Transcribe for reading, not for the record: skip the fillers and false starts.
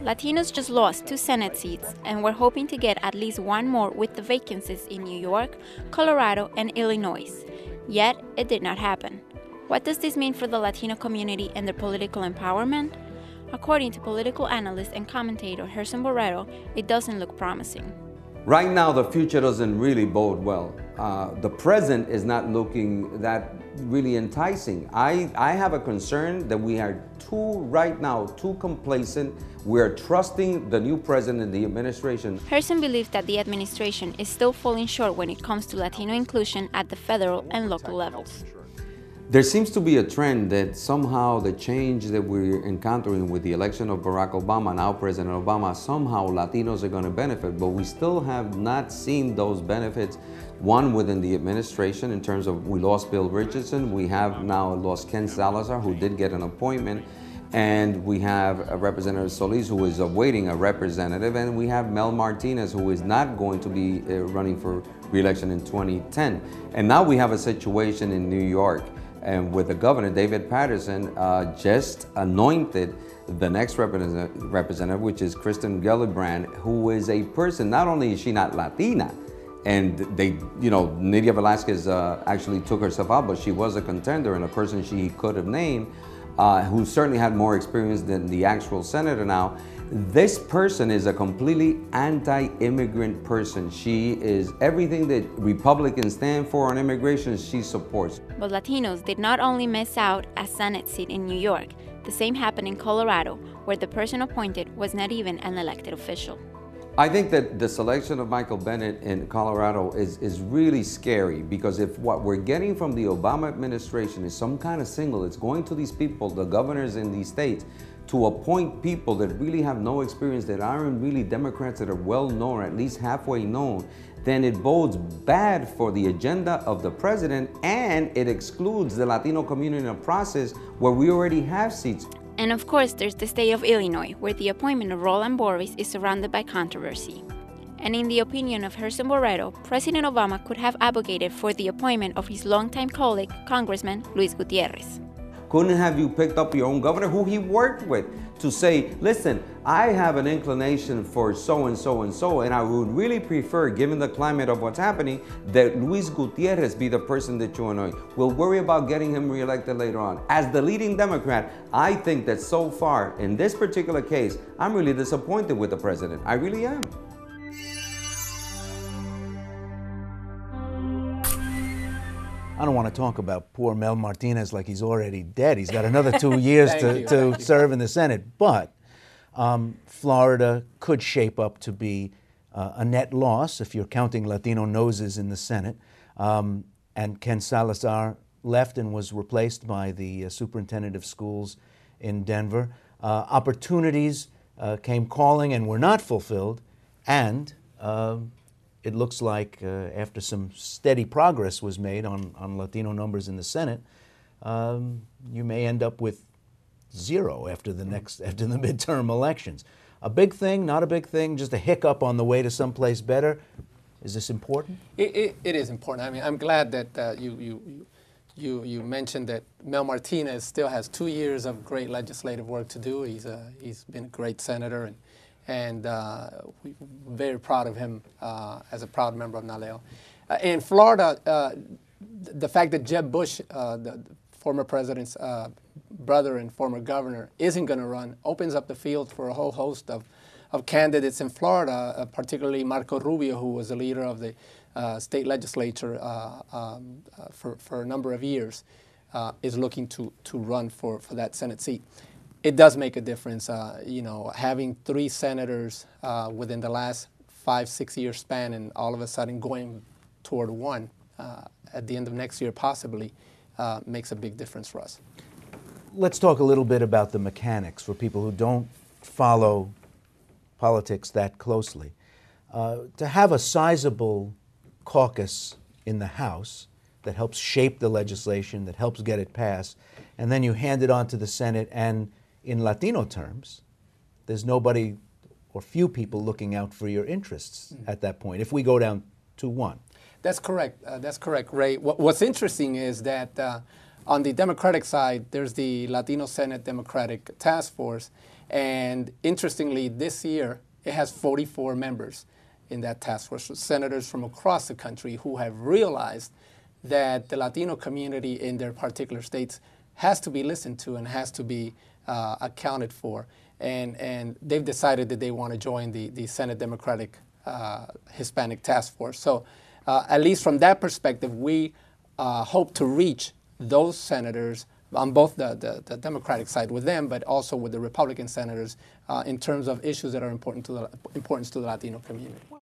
Latinos just lost 2 Senate seats, and we're hoping to get at least one more with the vacancies in New York, Colorado, and Illinois. Yet, it did not happen. What does this mean for the Latino community and their political empowerment? According to political analyst and commentator Gerson Borrero, it doesn't look promising. Right now, the future doesn't really bode well. The present is not looking that really enticing. I have a concern that we are right now too complacent. We're trusting the new president and the administration. Gerson believes that the administration is still falling short when it comes to Latino inclusion at the federal and local levels. There seems to be a trend that somehow the change that we're encountering with the election of Barack Obama, now President Obama, somehow Latinos are going to benefit, but we still have not seen those benefits. One, within the administration, in terms of we lost Bill Richardson, we have now lost Ken Salazar, who did get an appointment, and we have Representative Solis, who is awaiting a representative, and we have Mel Martinez, who is not going to be running for re-election in 2010. And now we have a situation in New York, and with the governor, David Paterson, just anointed the next representative, which is Kristen Gillibrand, who is a person, not only is she not Latina, and Nydia Velázquez actually took herself out, but she was a contender and a person she could have named, who certainly had more experience than the actual senator now. This person is a completely anti-immigrant person. She is everything that Republicans stand for on immigration, she supports. But Latinos did not only miss out a Senate seat in New York. The same happened in Colorado, where the person appointed was not even an elected official. I think that the selection of Michael Bennet in Colorado is really scary, because if what we're getting from the Obama administration is some kind of signal, it's going to these people, the governors in these states, to appoint people that really have no experience, that aren't really Democrats, that are well known, or at least halfway known, then it bodes bad for the agenda of the president, and it excludes the Latino community in a process where we already have seats. And of course, there's the state of Illinois, where the appointment of Roland Boris is surrounded by controversy. And in the opinion of Gerson Borrero, President Obama could have advocated for the appointment of his longtime colleague, Congressman Luis Gutierrez. Couldn't have you picked up your own governor, who he worked with, to say, listen, I have an inclination for so and so and so, and I would really prefer, given the climate of what's happening, that Luis Gutierrez be the person that you anoint. We'll worry about getting him reelected later on. As the leading Democrat, I think that so far, in this particular case, I'm really disappointed with the president. I really am. I don't want to talk about poor Mel Martinez like he's already dead. He's got another 2 years to serve in the Senate. But Florida could shape up to be a net loss if you're counting Latino noses in the Senate. And Ken Salazar left and was replaced by the superintendent of schools in Denver. Opportunities came calling and were not fulfilled. And it looks like after some steady progress was made on Latino numbers in the Senate, you may end up with 0 after the midterm elections. A big thing, not a big thing, just a hiccup on the way to someplace better. Is this important? It is important. I mean, I'm glad that you mentioned that Mel Martinez still has 2 years of great legislative work to do. He's been a great senator, and we're very proud of him as a proud member of NALEO. In Florida, the fact that Jeb Bush, the former president's brother and former governor, isn't going to run opens up the field for a whole host of candidates in Florida, particularly Marco Rubio, who was the leader of the state legislature for a number of years, is looking to run for that Senate seat. It does make a difference, having 3 senators within the last 5-6 year span, and all of a sudden going toward 1 at the end of next year possibly, makes a big difference for us. Let's talk a little bit about the mechanics for people who don't follow politics that closely. To have a sizable caucus in the House that helps shape the legislation, that helps get it passed, and then you hand it on to the Senate, and in Latino terms, there's nobody or few people looking out for your interests at that point, if we go down to 1. That's correct. That's correct, Ray. What's interesting is that On the Democratic side, there's the Latino Senate Democratic Task Force, and interestingly, this year it has 44 members in that task force, senators from across the country who have realized that the Latino community in their particular states has to be listened to and has to be accounted for. And they've decided that they want to join the Senate Democratic Hispanic Task Force. So at least from that perspective, we hope to reach those senators on both the Democratic side with them, but also with the Republican senators in terms of issues that are important to the Latino community.